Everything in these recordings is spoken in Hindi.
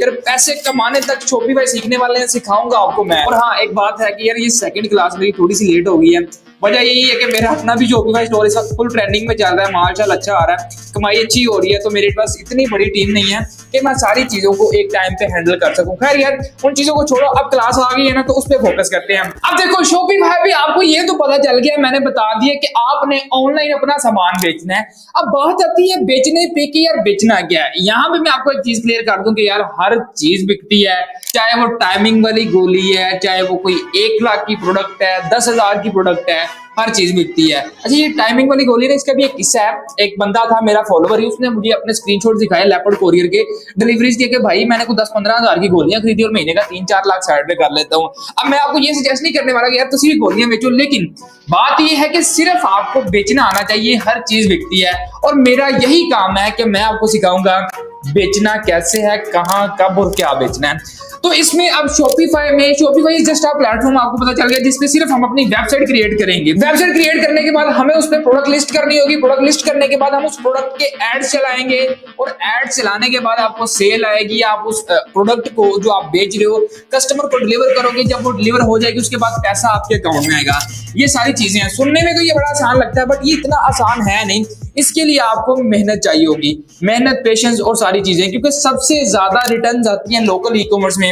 यार पैसे कमाने तक शॉपिफाई सीखने वाले हैं, सिखाऊंगा आपको मैं। और हाँ, एक बात है कि यार ये सेकंड क्लास मेरी थोड़ी सी लेट हो गई है। वजह यही है कि मेरा अपना भी शॉपिफाई स्टोर इस वक्त फुल ट्रेंडिंग में चल रहा है, मार्शल अच्छा आ रहा है, कमाई अच्छी हो रही है। तो मेरे पास इतनी बड़ी टीम नहीं है कि मैं सारी चीजों को एक टाइम पे हैंडल कर सकूं। खैर यार उन चीजों को छोड़ो, अब क्लास आ गई है ना, तो उस पर फोकस करते हैं। अब देखो शॉपिफाई भी आपको ये तो पता चल गया, मैंने बता दिया कि आपने ऑनलाइन अपना सामान बेचना है। अब बात आती है बेचने पे कि यार बेचना क्या है। यहाँ पे मैं आपको एक चीज क्लियर कर दूं कि यार हर चीज बिकती है, चाहे वो टाइमिंग वाली गोली है, चाहे वो कोई 1 लाख की प्रोडक्ट है, 10,000 की प्रोडक्ट है, हर चीज बिकती है। अच्छा ये टाइमिंग वाली गोली ना, इसका भी एक किस्सा है। एक बंदा था मेरा फॉलोवर ही, उसने मुझे अपने स्क्रीनशॉट दिखाए लेपर्ड कोरियर के डिलीवरीज के, भाई मैंने को 10-15 हजार की गोलियां खरीदी और महीने का 3-4 लाख साइड पे कर लेता हूँ। अब मैं आपको ये सजेस्ट नहीं करने वाला कि यार तुम भी गोलियां बेचो, लेकिन बात ये है कि सिर्फ आपको बेचना आना चाहिए, हर चीज बिकती है। और मेरा यही काम है कि मैं आपको सिखाऊंगा बेचना कैसे है, कहां कब और क्या बेचना है। तो इसमें अब Shopify is just a platform, आपको पता चल गया, जिसपे सिर्फ हम अपनी वेबसाइट क्रिएट करेंगे। वेबसाइट क्रिएट करने के बाद हमें उस पर प्रोडक्ट लिस्ट करनी होगी। प्रोडक्ट लिस्ट करने के बाद हम उस प्रोडक्ट के एड्स चलाएंगे, और एड्स चलाने के बाद आपको सेल आएगी। आप उस प्रोडक्ट को जो आप बेच रहे हो कस्टमर को डिलीवर करोगे। जब वो डिलीवर हो जाएगी उसके बाद पैसा आपके अकाउंट में आएगा। ये सारी चीजें हैं। सुनने में तो ये बड़ा आसान लगता है, बट ये इतना आसान है नहीं। इसके लिए आपको मेहनत चाहिए होगी, मेहनत, पेशेंस और सारी चीजें, क्योंकि सबसे ज्यादा रिटर्न्स आती हैं लोकल ई कॉमर्स में।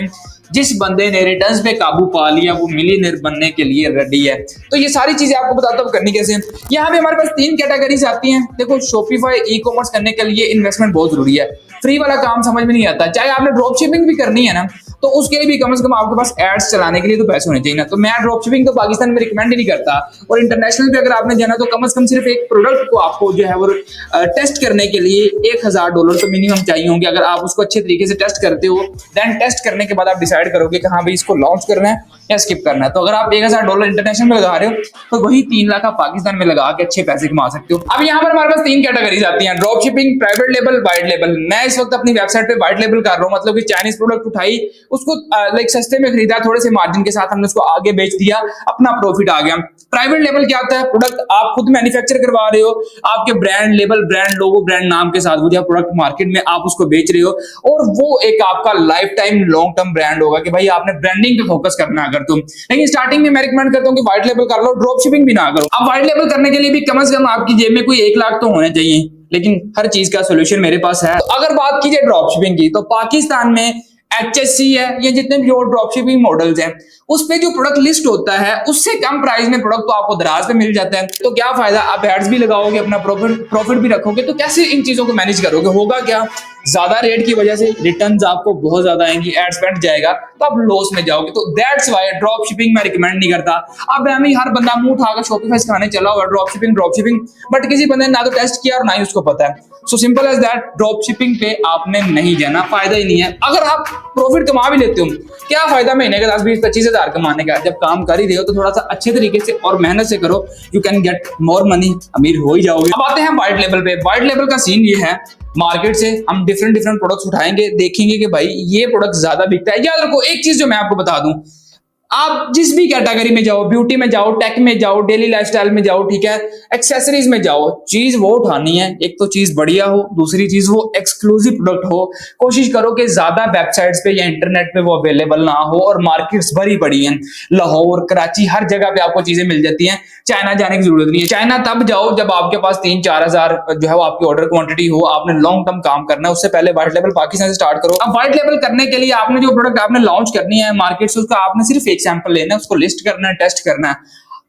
जिस बंदे ने रिटर्न्स पे काबू पा लिया वो मिलियनेयर बनने के लिए रेडी है। तो ये सारी चीजें आपको बताता हूँ करनी कैसे। यहाँ पे हमारे पास 3 कैटेगरीज आती हैं। देखो शॉपिफाई ई कॉमर्स करने के लिए इन्वेस्टमेंट बहुत जरूरी है। फ्री वाला काम समझ में नहीं आता। चाहे आपने ड्रॉप शिपिंग भी करनी है ना, तो उसके लिए भी कम से कम आपके पास एड्स चलाने के लिए तो पैसे होने चाहिए ना। तो मैं ड्रॉप शिपिंग तो पाकिस्तान में रिकमेंड ही नहीं करता। और इंटरनेशनल पे अगर आपने जाना तो कम से कम सिर्फ एक प्रोडक्ट को आपको जो है वो टेस्ट करने के लिए $1,000 तो मिनिमम चाहिए होंगे। अगर आप उसको अच्छे तरीके से टेस्ट करते हो, देन टेस्ट करने के बाद आप डिसाइड करोगे कि हाँ भाई इसको लॉन्च करना है या स्किप करना है। तो अगर आप $1,000 इंटरनेशनल में लगा रहे हो तो वही 3 लाख आप पाकिस्तान में लगा के अच्छे पैसे कमा सकते हो। अब यहाँ पर हमारे पास 3 कैटेगरीज आती हैं, drop shipping, private label, white label. मैं इस वक्त अपनी वेबसाइट पे वाइट लेबल कर रहा हूँ, मतलब कि चाइनीज प्रोडक्ट उठाई, उसको लाइक सस्ते में खरीदा, थोड़े से मार्जिन के साथ हमने उसको आगे बेच दिया, अपना प्रॉफिट आ गया। प्राइवेट लेबल क्या होता है? प्रोडक्ट आप खुद मैन्युफैक्चर करवा रहे हो, आपके brand label, brand logo, brand नाम के साथ वो जो प्रोडक्ट मार्केट में आप उसको बेच रहे हो, और वो एक आपका life time long term brand होगा कि भाई आपने ब्रांडिंग पे फोकस करना है अगर तुम। लेकिन स्टार्टिंग में मैं रिकमेंड करता हूँ कि व्हाइट लेबल कर लो, ड्रॉप शिपिंग भी ना करो। अब व्हाइट लेबल करने के लिए भी कम से कम आपकी जेब में कोई 1 लाख तो होने चाहिए, लेकिन हर चीज का सोल्यूशन मेरे पास है। तो अगर बात कीजिए ड्रॉप शिपिंग की, तो पाकिस्तान में HSC है, ये जितने भी और ड्रॉप शिपिंग मॉडल्स हैं, उस पे जो प्रोडक्ट लिस्ट होता है उससे कम प्राइस में प्रोडक्ट तो आपको दराज पे मिल जाता है। तो क्या फायदा, आप एड्स भी लगाओगे, अपना प्रॉफिट भी रखोगे, तो कैसे इन चीजों को मैनेज करोगे? होगा क्या, ज्यादा रेट की वजह से रिटर्न्स आपको बहुत ज्यादा आएंगी, एड स्पेंड जाएगा, तो आप लॉस में जाओगे। तो दैट्स व्हाई ड्रॉप शिपिंग मैं रिकमेंड नहीं करता। अब हमें हर बंदा मुंह उठाकर शॉपिफाई सिखाने चला हुआ ड्रॉप शिपिंग, बट किसी बंदे ने ना तो टेस्ट किया और ना ही उसको पता है। So simple as that, drop shipping पे आपने नहीं जाना, फायदा ही नहीं है। अगर आप प्रॉफिट कमा भी लेते हो, क्या फायदा महीने का 10-20-25 हजार कमाने का? जब काम कर ही रहे हो तो थोड़ा सा अच्छे तरीके से और मेहनत से करो, you can get more money, अमीर हो ही जाओगे। अब आते हैं व्हाइट लेवल पे। व्हाइट लेवल का सीन ये है, मार्केट से हम डिफरेंट प्रोडक्ट्स उठाएंगे, देखेंगे कि भाई ये प्रोडक्ट ज्यादा बिकता है। याद रखो एक चीज जो मैं आपको बता दूं, आप जिस भी कैटेगरी में जाओ, ब्यूटी में जाओ, टेक में जाओ, डेली लाइफस्टाइल में जाओ, ठीक है, एक्सेसरीज में जाओ, चीज वो उठानी है, एक तो चीज बढ़िया हो, दूसरी चीज वो एक्सक्लूसिव प्रोडक्ट हो। कोशिश करो कि ज्यादा वेबसाइट्स पे या इंटरनेट पे वो अवेलेबल ना हो, और मार्केट्स भरी पड़ी हैं, लाहौर, कराची, हर जगह पे आपको चीजें मिल जाती हैं। चाइना जाने की जरूरत नहीं है। चाइना तब जाओ जब आपके पास 3-4 हजार जो है वो आपकी ऑर्डर क्वांटिटी हो, आपने लॉन्ग टर्म काम करना है। उससे पहले व्हाइट लेवल पाकिस्तान से स्टार्ट करो। अब व्हाइट लेवल करने के लिए आपने जो प्रोडक्ट आपने लॉन्च करनी है मार्केट से, उसका आपने सिर्फ एक सैंपल लेना है, उसको लिस्ट करना है, टेस्ट करना है।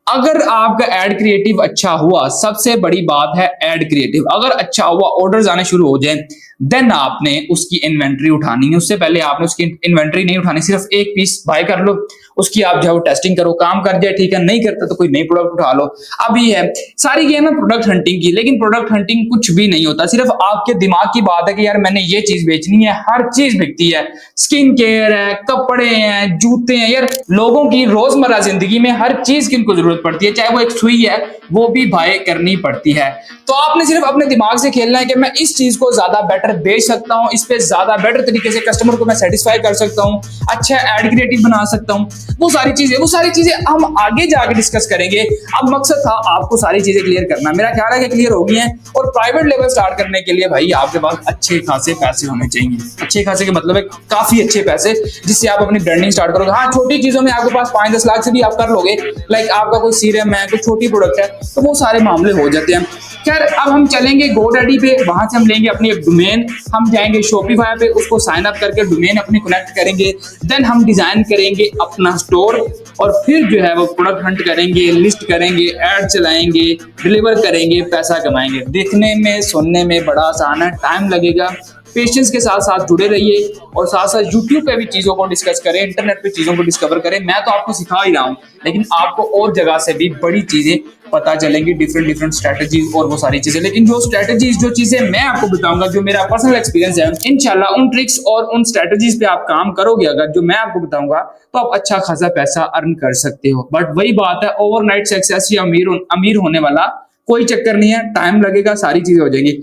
अगर आपका एड क्रिएटिव अच्छा हुआ, सबसे बड़ी बात है एड क्रिएटिव अगर अच्छा हुआ, ऑर्डर्स आने शुरू हो जाए, देन आपने उसकी इन्वेंट्री उठानी है। उससे पहले आपने उसकी इन्वेंट्री नहीं उठानी, सिर्फ एक पीस बाय कर लो, उसकी आप जो है वो टेस्टिंग करो, काम कर जाए ठीक है, नहीं करता तो कोई नई प्रोडक्ट उठा लो। अब ये है सारी गेम है प्रोडक्ट हंटिंग की, लेकिन प्रोडक्ट हंटिंग कुछ भी नहीं होता, सिर्फ आपके दिमाग की बात है कि यार मैंने ये चीज बेचनी है। हर चीज बिकती है, स्किन केयर है, कपड़े हैं, जूते हैं, यार लोगों की रोजमर्रा जिंदगी में हर चीज की उनको जरूरत पड़ती है। चाहे वो एक सुई है, वो भी भाई करनी पड़ती है। तो आपने सिर्फ अपने दिमाग से खेलना है कि मैं इस चीज को ज्यादा बेटर बेच सकता हूँ, इस पे ज्यादा बेटर तरीके से कस्टमर को मैं सेटिस्फाई कर सकता हूँ, अच्छा एड क्रिएटिव बना सकता हूँ। वो सारी चीजें हम आगे जाके डिस्कस करेंगे। अब मकसद था आपको सारी चीजें क्लियर करना, मेरा ख्याल है कि क्लियर हो गई हैं। और प्राइवेट लेवल स्टार्ट करने के लिए भाई आपके पास अच्छे खासे पैसे होने चाहिए। अच्छे खासे के मतलब है काफी अच्छे पैसे, जिससे आप अपनी ब्रांडिंग स्टार्ट करोगे। हाँ, छोटी चीजों में आपके पास 5-10 लाख से भी आप कर लोगे, लाइक आपका कोई सीरम है, कोई छोटी प्रोडक्ट है, तो वो सारे मामले हो जाते हैं। खैर, अब हम चलेंगे गोडैडी पे, वहां से हम लेंगे अपनी एक डोमेन, हम जाएंगे शॉपिफाई पे, उसको साइन अप करके डोमेन अपनी कनेक्ट करेंगे। देन हम डिजाइन करेंगे अपना स्टोर, और फिर जो है वो प्रोडक्ट हंट करेंगे, लिस्ट करेंगे, ऐड चलाएंगे, डिलीवर करेंगे, पैसा कमाएंगे। देखने में सुनने में बड़ा आसान है, टाइम लगेगा। पेशेंस के साथ साथ जुड़े रहिए, और साथ साथ यूट्यूब पे भी चीजों को डिस्कस करें, इंटरनेट पे चीजों को डिस्कवर करें। मैं तो आपको सिखा ही रहा हूँ, लेकिन आपको और जगह से भी बड़ी चीजें पता चलेंगी, डिफरेंट स्ट्रेटजीज और वो सारी चीजें। लेकिन जो स्ट्रेटजीज, जो चीजें मैं आपको बताऊंगा, जो मेरा पर्सनल एक्सपीरियंस है, इंशाल्लाह उन ट्रिक्स और उन स्ट्रेटजीज पे आप काम करोगे अगर, जो मैं आपको बताऊंगा, तो आप अच्छा खासा पैसा अर्न कर सकते हो। बट वही बात है, ओवरनाइट सक्सेस या अमीर होने वाला कोई चक्कर नहीं है, टाइम लगेगा, सारी चीजें हो जाएंगी।